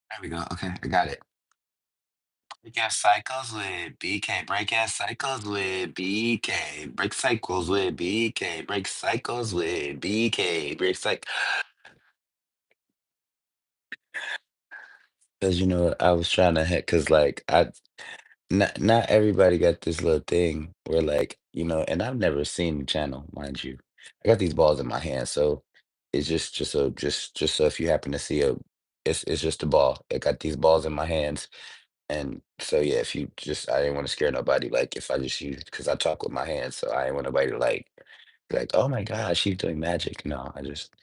There we go. Okay, I got it. Break ass cycles with BK. Break ass cycles with BK. Break cycles with BK. Break cycles with BK. Break cycle. Because I was trying to hit. Because like not everybody got this little thing where like and I've never seen the channel, mind you. I got these balls in my hand, so it's just so if you happen to see it's just a ball. I got these balls in my hands. And so yeah, if you just I didn't want to scare nobody, like if I just use because I talk with my hands, so I didn't want nobody to like be like, oh my gosh, she's doing magic. No, I just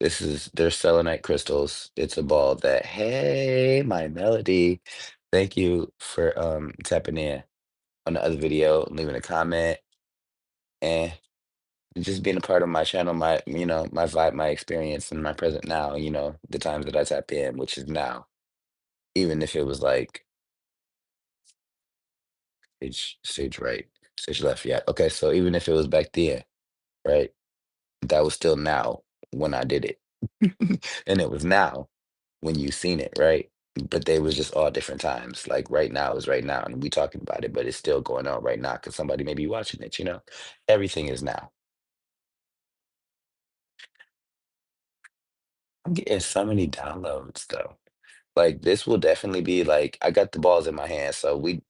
this is they're selenite crystals. It's a ball that hey, my melody. Thank you for tapping in on the other video, leaving a comment, and just being a part of my channel, my my vibe, my experience, and my present now, the times that I tap in, which is now. Even if it was like stage right, stage left. Yeah. Okay. So even if it was back then, right, that was still now when I did it, and it was now when you seen it, right? But they was just all different times. Like right now is right now, and we talking about it, but it's still going on right now because somebody may be watching it. Everything is now. I'm getting so many downloads though. Like this will definitely be like I got the balls in my hand, so we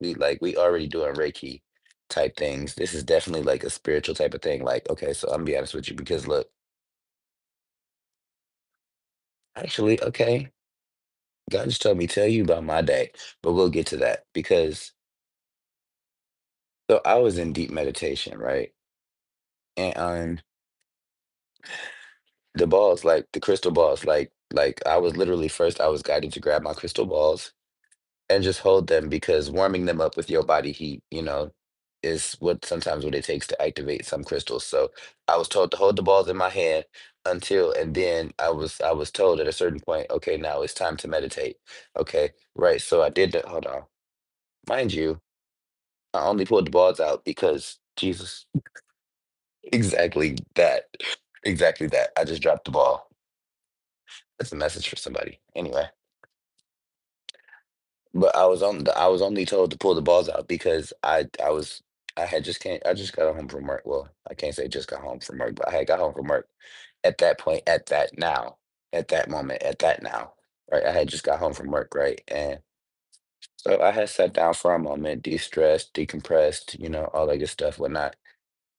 already doing Reiki type things. This is definitely like a spiritual type of thing. Like, okay, so I'm gonna be honest with you because look, actually, okay, God just told me tell you about my day, but we'll get to that because so I was in deep meditation, right? And the balls, like the crystal balls, like I was literally first I was guided to grab my crystal balls and just hold them because warming them up with your body heat, is what it takes to activate some crystals. So I was told to hold the balls in my hand until, and then I was told at a certain point, okay, now it's time to meditate. Okay, right. So I did that. Hold on, mind you, I only pulled the balls out because Jesus, exactly that, exactly that. I just dropped the ball. That's a message for somebody. Anyway. But I was only told to pull the balls out because I just got home from work. Well, I can't say just got home from work, but I had got home from work at that point, at that moment, at that now. Right. I had just got home from work, right? And so I had sat down for a moment, de-stressed, decompressed, all that good stuff, whatnot.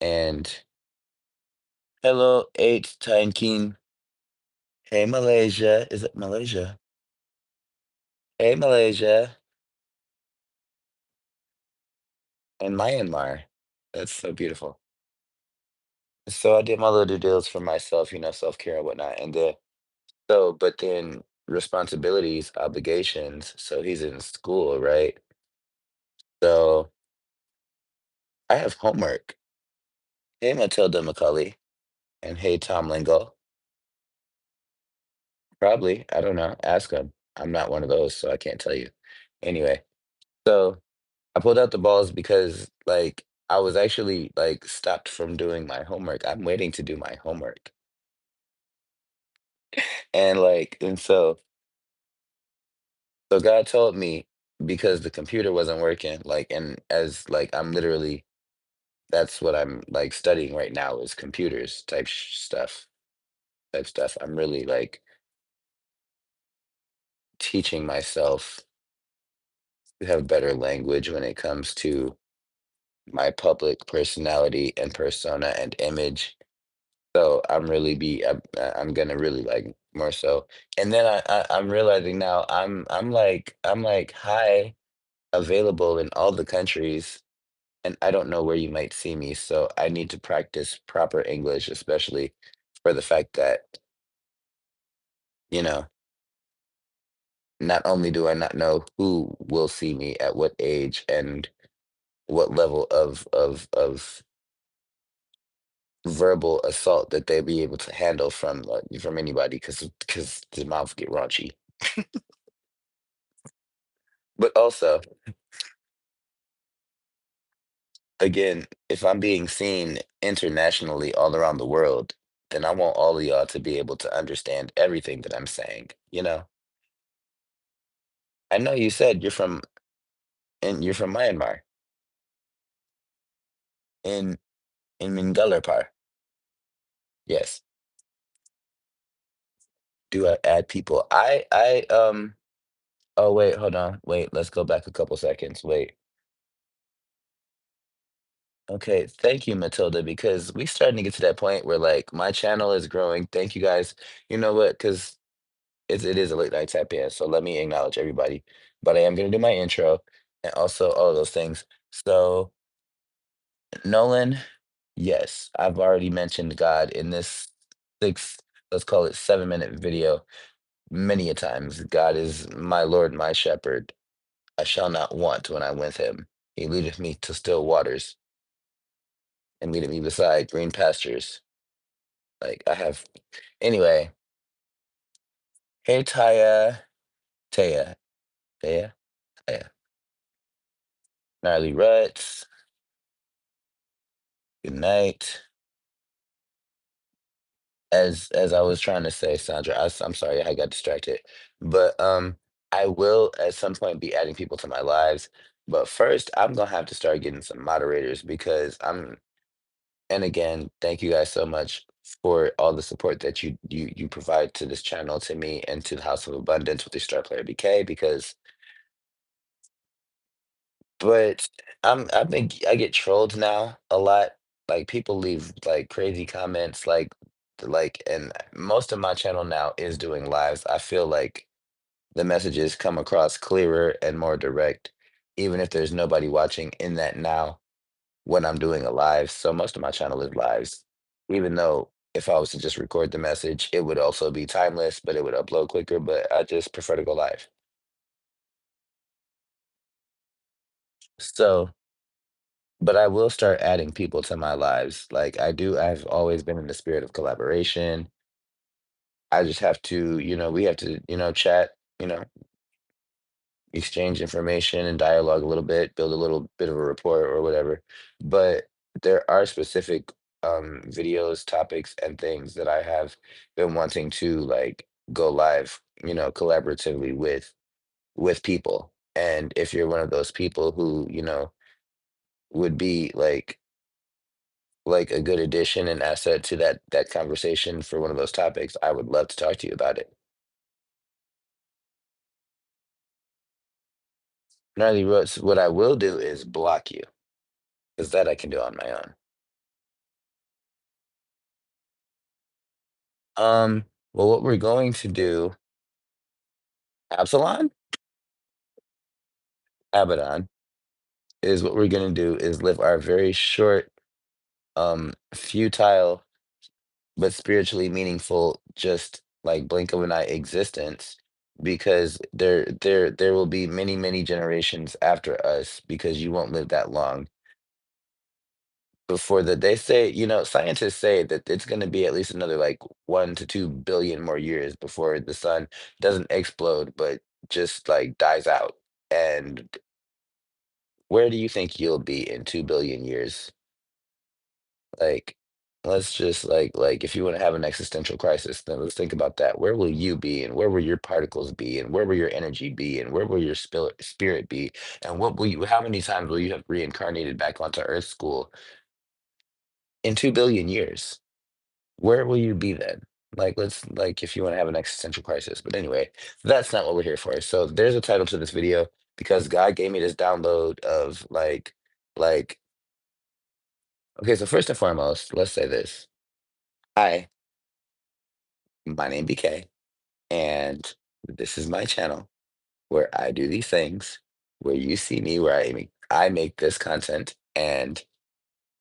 And hello, eight Time King. Hey Malaysia. Is it Malaysia? Hey Malaysia and Myanmar. That's so beautiful. So I did my little due deals for myself, self-care and whatnot. And but then responsibilities, obligations. So he's in school, right? So I have homework. Hey, Matilda McCully, and hey, Tom Lingo. Probably, I don't know. Ask him. I'm not one of those, so I can't tell you. Anyway, so I pulled out the balls because, like, I was actually like stopped from doing my homework. I'm waiting to do my homework, and God told me because the computer wasn't working, like, and as like I'm literally that's what I'm like studying right now is computers type stuff. I'm really like teaching myself to have better language when it comes to my public personality and persona and image. So I'm gonna really like more so. And then I'm realizing now I'm like hi available in all the countries and I don't know where you might see me. So I need to practice proper English, especially for the fact that, you know, not only do I not know who will see me at what age and what level of verbal assault that they be able to handle from anybody because the mouth get raunchy. But also, again, if I'm being seen internationally all around the world, then I want all of y'all to be able to understand everything that I'm saying, you know? I know you said you're from Myanmar in Mingalarpar. Yes. Do I add people? Oh wait, hold on. Wait, let's go back a couple seconds. Wait. Okay, thank you, Matilda, because we starting to get to that point where like my channel is growing. Thank you guys. You know what? Because it is a late night tap in, so let me acknowledge everybody. But I am gonna do my intro and also all of those things. So Nolan, yes, I've already mentioned God in this six, let's call it 7 minute video many a times. God is my Lord, my shepherd. I shall not want when I'm with him. He leadeth me to still waters and leadeth me beside green pastures. Like I have anyway. Hey Taya, Taya, Taya, Taya. Gnarly Ruts. Good night. As I was trying to say, Sandra, I'm sorry I got distracted, but I will at some point be adding people to my lives. But first, I'm gonna have to start getting some moderators because I'm. And again, thank you guys so much for all the support that you provide to this channel, to me, and to the House of Abundance with your star player BK. Because, but I get trolled now a lot. Like people leave like crazy comments, and most of my channel now is doing lives. I feel like the messages come across clearer and more direct, even if there's nobody watching in that now when I'm doing a live. So most of my channel is lives, even though if I was to just record the message, it would also be timeless, but it would upload quicker. But I just prefer to go live. So, but I will start adding people to my lives. Like I do, I've always been in the spirit of collaboration. I just have to, we have to, chat, you know, exchange information and dialogue a little bit, build a little bit of a rapport or whatever. But there are specific videos, topics, and things that I have been wanting to like go live, collaboratively with people. And if you're one of those people who, would be like a good addition and asset to that conversation for one of those topics, I would love to talk to you about it. Gnarly Roots, what I will do is block you, because that I can do on my own. Well, what we're going to do, Absalon, Abaddon, is what we're going to do is live our very short, futile, but spiritually meaningful, just like blink of an eye existence, because there will be many, many generations after us, because you won't live that long before that. They say, scientists say that it's going to be at least another like 1 to 2 billion more years before the sun doesn't explode, but just like dies out. And where do you think you'll be in 2 billion years? Like, let's just if you want to have an existential crisis, then let's think about that. Where will you be, and where will your particles be, and where will your energy be, and where will your spirit be, and what will you? How many times will you have reincarnated back onto Earth School in 2 billion years? Where will you be then? If you want to have an existential crisis. But anyway, that's not what we're here for. So there's a title to this video because God gave me this download of like, okay, so first and foremost, let's say this. Hi, my name BK, and this is my channel where I do these things, where you see me, where I make this content, and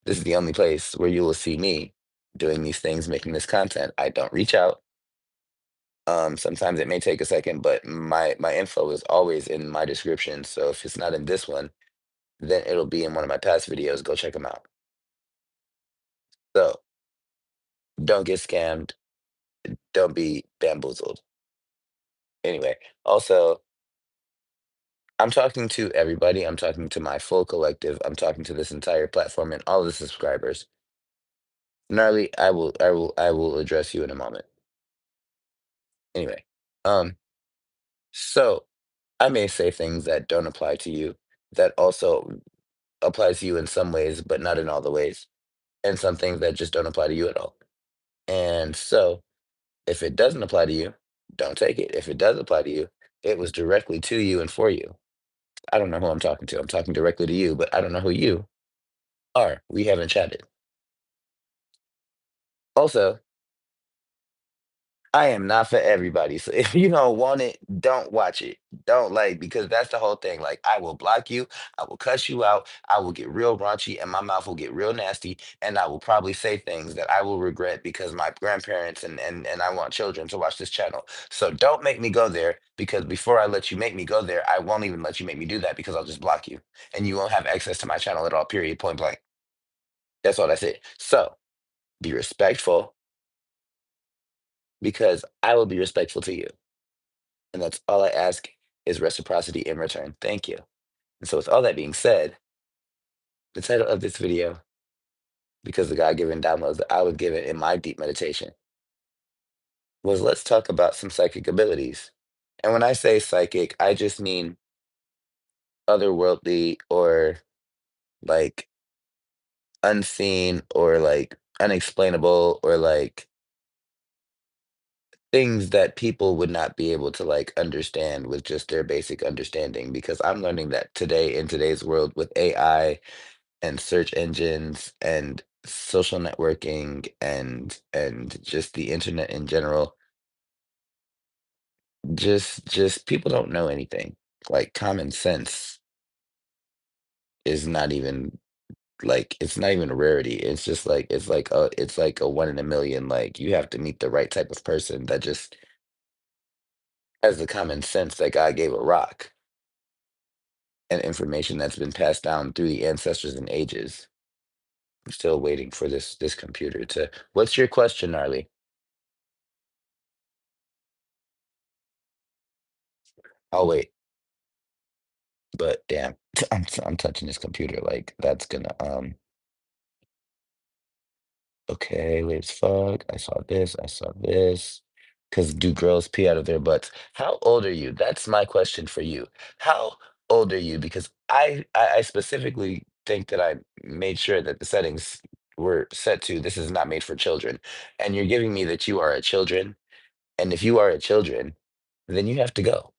this is the only place where you will see me doing these things, making this content. I don't reach out. Sometimes it may take a second, but my info is always in my description. So if it's not in this one, then it'll be in one of my past videos. Go check them out. So don't get scammed. Don't be bamboozled. Anyway, also, I'm talking to everybody. I'm talking to my full collective. I'm talking to this entire platform and all the subscribers. Gnarly, I will address you in a moment. Anyway, um, so I may say things that don't apply to you that also apply to you in some ways, but not in all the ways, and some things that just don't apply to you at all. And so, if it doesn't apply to you, don't take it. If it does apply to you, it was directly to you and for you. I don't know who I'm talking to. I'm talking directly to you, but I don't know who you are. We haven't chatted. Also, I am not for everybody. So if you don't want it, don't watch it. Don't like because that's the whole thing. Like I will block you, I will cuss you out, I will get real raunchy, and my mouth will get real nasty, and I will probably say things that I will regret because my grandparents and I want children to watch this channel. So don't make me go there because before I let you make me go there, I won't even let you make me do that because I'll just block you and you won't have access to my channel at all. Period. Point blank. That's all. That's it. So be respectful because I will be respectful to you. And that's all I ask is reciprocity in return. Thank you. And so, with all that being said, the title of this video, because the God given downloads that I was given in my deep meditation, was let's talk about some psychic abilities. And when I say psychic, I just mean otherworldly or like unseen or like unexplainable or like things that people would not be able to like understand with just their basic understanding. Because I'm learning that today in today's world with AI and search engines and social networking and just the internet in general, just people don't know anything. Like common sense is not even like it's not even a rarity. It's just like it's like a one in a million. Like you have to meet the right type of person that just has the common sense that God gave a rock and information that's been passed down through the ancestors and ages. I'm still waiting for this computer to. What's your question, Gnarly? I'll wait. But damn, I'm touching this computer like that's gonna okay, wait as fuck. I saw this, I saw this. Cause do girls pee out of their butts? How old are you? That's my question for you. How old are you? Because I specifically think that I made sure that the settings were set to this is not made for children. And you're giving me that you are a children. And if you are a children, then you have to go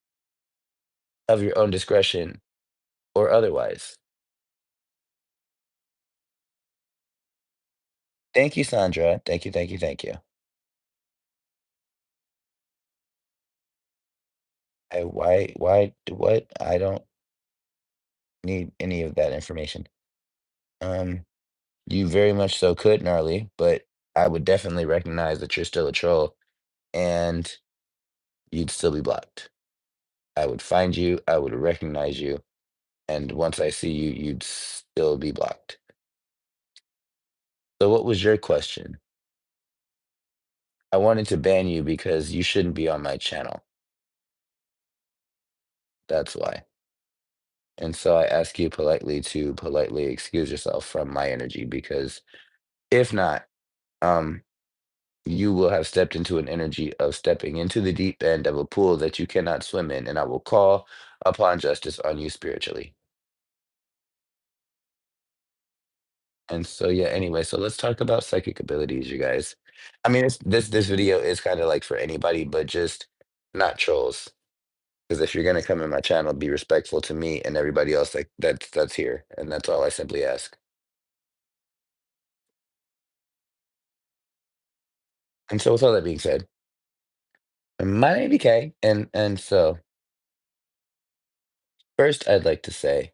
of your own discretion or otherwise. Thank you, Sandra. Thank you, thank you, thank you. What? I don't need any of that information. Um, you very much so could, Gnarly, but I would definitely recognize that you're still a troll and you'd still be blocked. I would find you, I would recognize you, and once I see you, you'd still be blocked. So what was your question? I wanted to ban you because you shouldn't be on my channel. That's why. And so I ask you politely to politely excuse yourself from my energy because if not, um, you will have stepped into an energy of stepping into the deep end of a pool that you cannot swim in, and I will call upon justice on you spiritually. And so, yeah, anyway, so let's talk about psychic abilities, you guys. I mean, this video is kind of like for anybody, but just not trolls. Because if you're gonna come in my channel, be respectful to me and everybody else that's here, and that's all I simply ask. And so, with all that being said, my name is BeeKayy, and so first, I'd like to say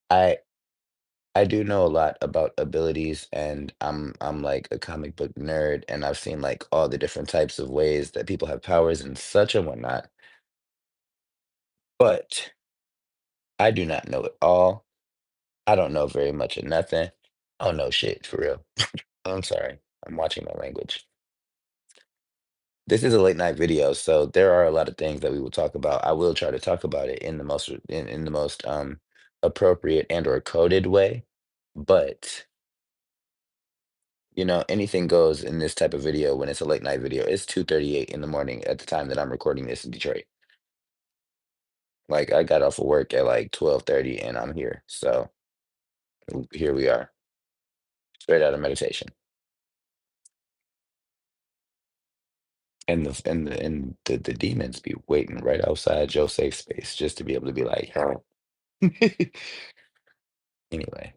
I I do know a lot about abilities, and I'm like a comic book nerd, and I've seen like all the different types of ways that people have powers and such and whatnot. But I do not know it all. I don't know very much of nothing. Oh no, shit, for real. I'm sorry. I'm watching my language. This is a late night video, so there are a lot of things that we will talk about. I will try to talk about it in the most in the most appropriate and or coded way, but anything goes in this type of video when it's a late night video. It's 2:38 in the morning at the time that I'm recording this in Detroit. Like I got off of work at like 12:30 and I'm here. So here we are, straight out of meditation. And the demons be waiting right outside your safe space just to be able to be like, "Huh." Anyway,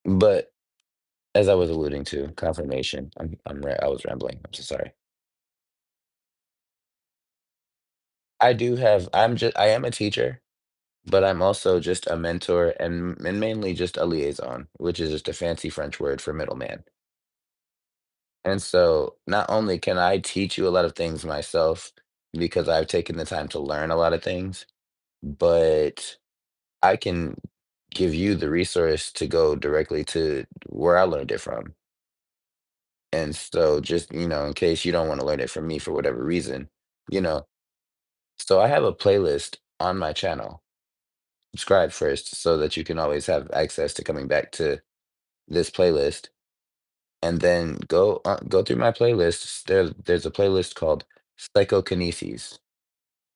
but as I was alluding to, confirmation. I was rambling. I'm so sorry. I am a teacher, but I'm also just a mentor and mainly just a liaison, which is just a fancy French word for middleman. And so not only can I teach you a lot of things myself because I've taken the time to learn a lot of things, but I can give you the resource to go directly to where I learned it from. And so just, in case you don't want to learn it from me for whatever reason, you know, so I have a playlist on my channel. Subscribe first so that you can always have access to coming back to this playlist. And then go through my playlists. There's a playlist called psychokinesis.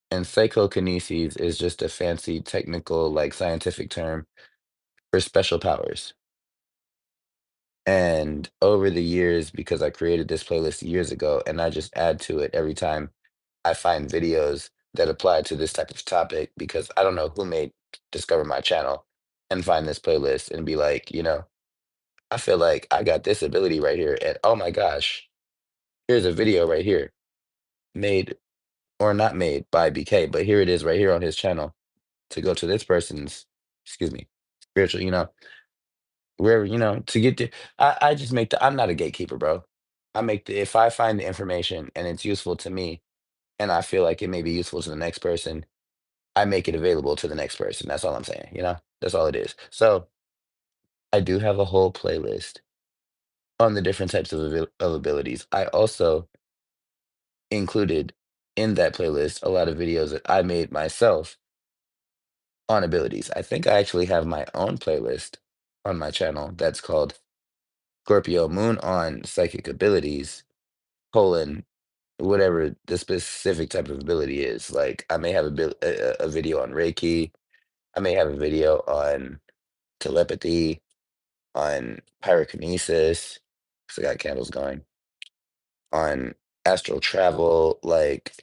And psychokinesis is just a fancy technical, like scientific term for special powers. And over the years, because I created this playlist years ago, and I just add to it every time I find videos that apply to this type of topic, because I don't know who may discover my channel and find this playlist and be like, I feel like I got this ability right here. And oh my gosh, here's a video right here made or not made by BK, but here it is right here on his channel to go to this person's, excuse me, spiritual, wherever, to get to, I just make I'm not a gatekeeper, bro. If I find the information and it's useful to me and I feel like it may be useful to the next person, I make it available to the next person. That's all I'm saying, That's all it is. So I do have a whole playlist on the different types of abilities. I also included in that playlist a lot of videos that I made myself on abilities. I think I actually have my own playlist on my channel that's called Scorpio Moon on Psychic Abilities, colon, whatever the specific type of ability is. Like I may have a video on Reiki, I may have a video on telepathy, on pyrokinesis, because I got candles going, on astral travel, like,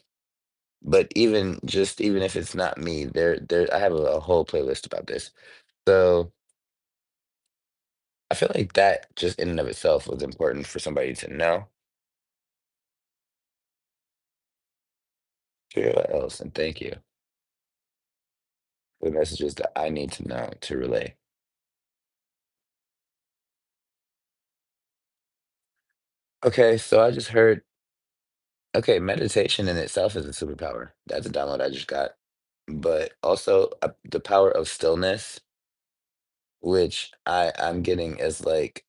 but even if it's not me, there I have a whole playlist about this. So I feel like that just in and of itself was important for somebody to know. Sure else, and thank you for the messages that I need to know to relay. Okay, so I just heard, okay, meditation in itself is a superpower. That's a download I just got. But also the power of stillness, which I'm getting as like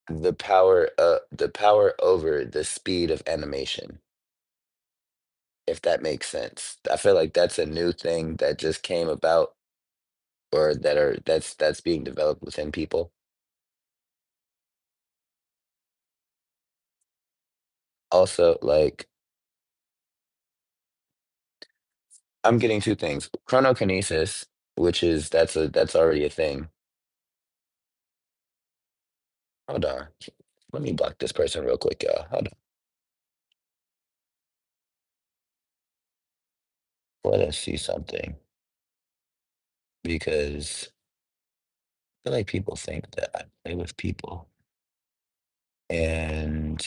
the power over the speed of animation, if that makes sense. I feel like that's a new thing that just came about or that's being developed within people. Also, like I'm getting two things. Chronokinesis, which is that's already a thing. Hold on. Let me block this person real quick, y'all. Hold on. Let us see something because I feel like people think that I play with people. And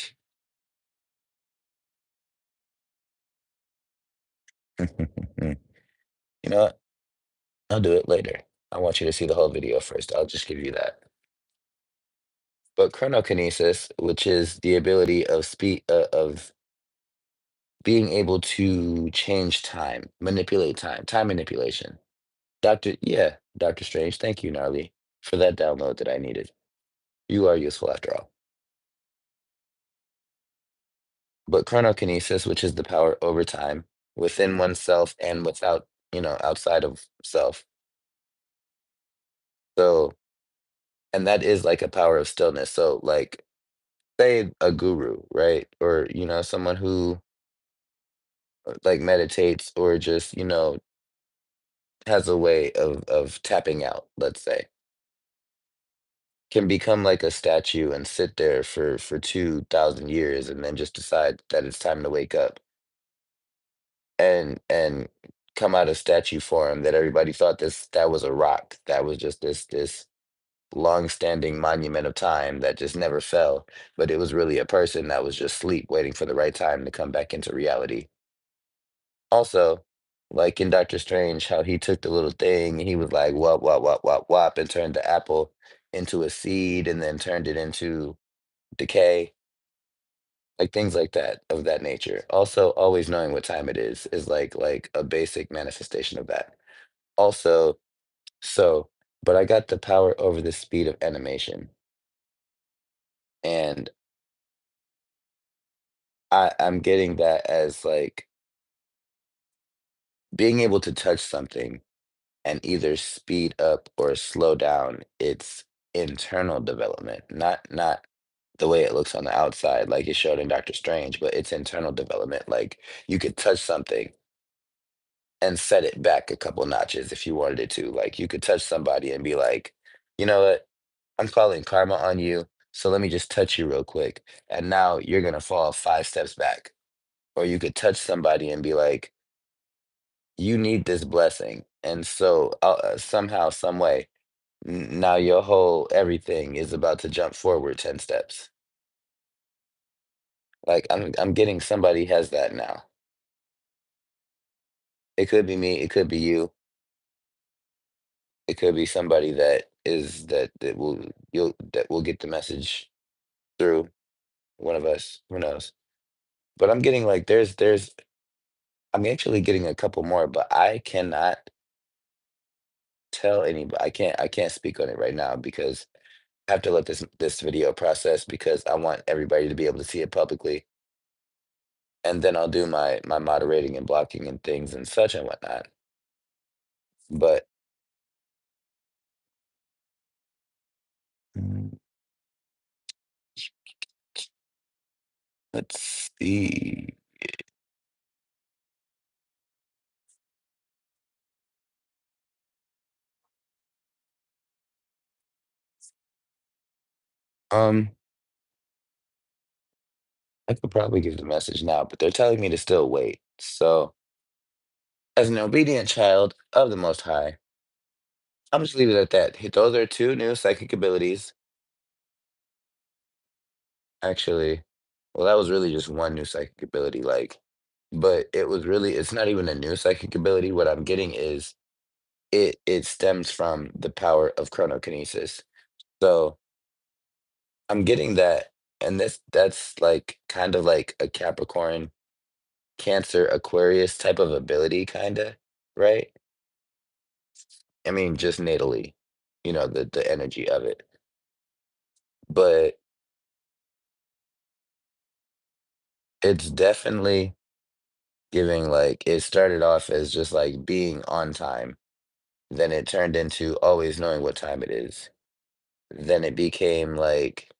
you know what? I'll do it later. I want you to see the whole video first. I'll just give you that. But chronokinesis, which is the ability of being able to change time, manipulate time, time manipulation. Dr. Strange, thank you, Gnarly, for that download that I needed. You are useful after all. But chronokinesis, which is the power over time within oneself and without, outside of self. So, and that is like a power of stillness. So, like, say a guru, right? Or, someone who like meditates or just, has a way of tapping out, let's say, can become like a statue and sit there for 2,000 years and then just decide that it's time to wake up and come out of statue form that everybody thought that was a rock. That was just this long-standing monument of time that just never fell, but it was really a person that was just asleep, waiting for the right time to come back into reality. Also, like in Doctor Strange, how he took the little thing and he was like, wop, wop, wop, wop, wop, and turned the apple into a seed and then turned it into decay, like things like that, of that nature. Also, always knowing what time it is like a basic manifestation of that. Also, so, but I got the power over the speed of animation. And I'm getting that as like being able to touch something and either speed up or slow down its internal development, not the way it looks on the outside, like it showed in Doctor Strange, but its internal development. Like you could touch something and set it back a couple notches if you wanted it to. Like you could touch somebody and be like, you know what? I'm calling karma on you. So let me just touch you real quick. And now you're gonna fall 5 steps back. Or you could touch somebody and be like, you need this blessing. And so somehow, some way, now your whole everything is about to jump forward 10 steps. Like I'm getting somebody has that now. It could be me, it could be you, it could be somebody that will get the message through one of us, who knows. But I'm getting like I'm actually getting a couple more, but I cannot tell anybody. I can't speak on it right now because I have to let this video process because I want everybody to be able to see it publicly, and then I'll do my moderating and blocking and things and such and whatnot. But mm, let's see. Um, I could probably give the message now, but they're telling me to still wait. So, as an obedient child of the Most High, I'm just leave it at that. Those are two new psychic abilities. Actually, well, that was really just one new psychic ability. Like, but it's not even a new psychic ability. What I'm getting is it stems from the power of chronokinesis. So I'm getting that, and that's like kind of like a Capricorn, Cancer, Aquarius type of ability, kinda, right? I mean, just natally, the energy of it. But it's definitely giving like it started off as just like being on time. Then it turned into always knowing what time it is. Then it became like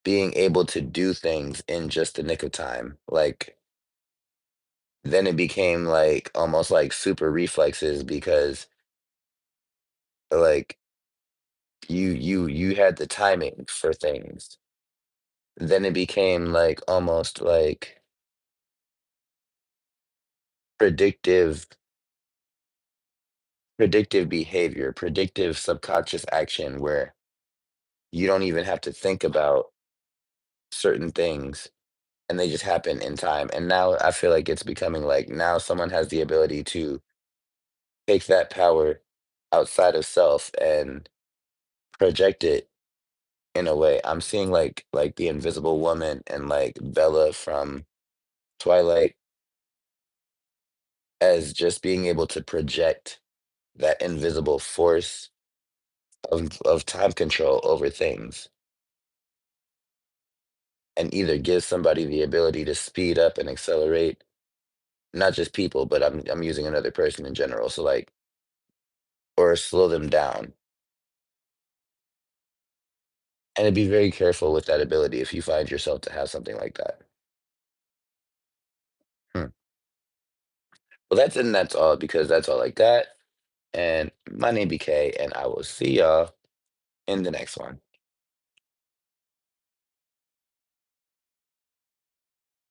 being able to do things in just the nick of time. Like then it became like almost like super reflexes because like you had the timing for things. Then it became like almost like predictive predictive behavior, predictive subconscious action where you don't even have to think about certain things and they just happen in time. And now I feel like it's becoming like now someone has the ability to take that power outside of self and project it in a way. I'm seeing like the Invisible Woman and like Bella from Twilight as just being able to project that invisible force of time control over things and either give somebody the ability to speed up and accelerate, not just people, but I'm using another person in general. So like or slow them down. And be very careful with that ability if you find yourself to have something like that. Hmm. Well, that's all because that's all like that. And my name BK, and I will see y'all in the next one.